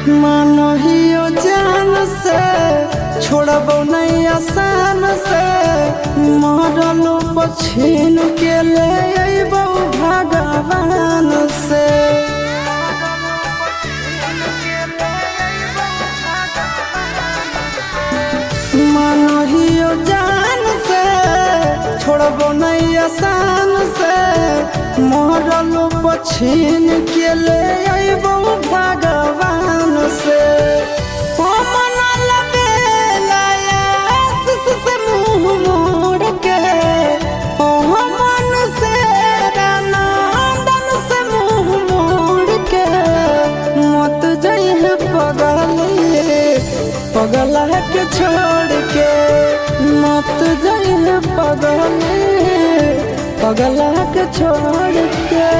मानहियो जान से छोड़बो नहीं आसान से मरलो पछीन के ले अइबो भगवान से। मानहियो जान से छोड़बो नहीं आसान से मरलो पछीन के ले अइबो भगवान से। पगला के छोड़ के मत जाइए पगला के छोड़ के।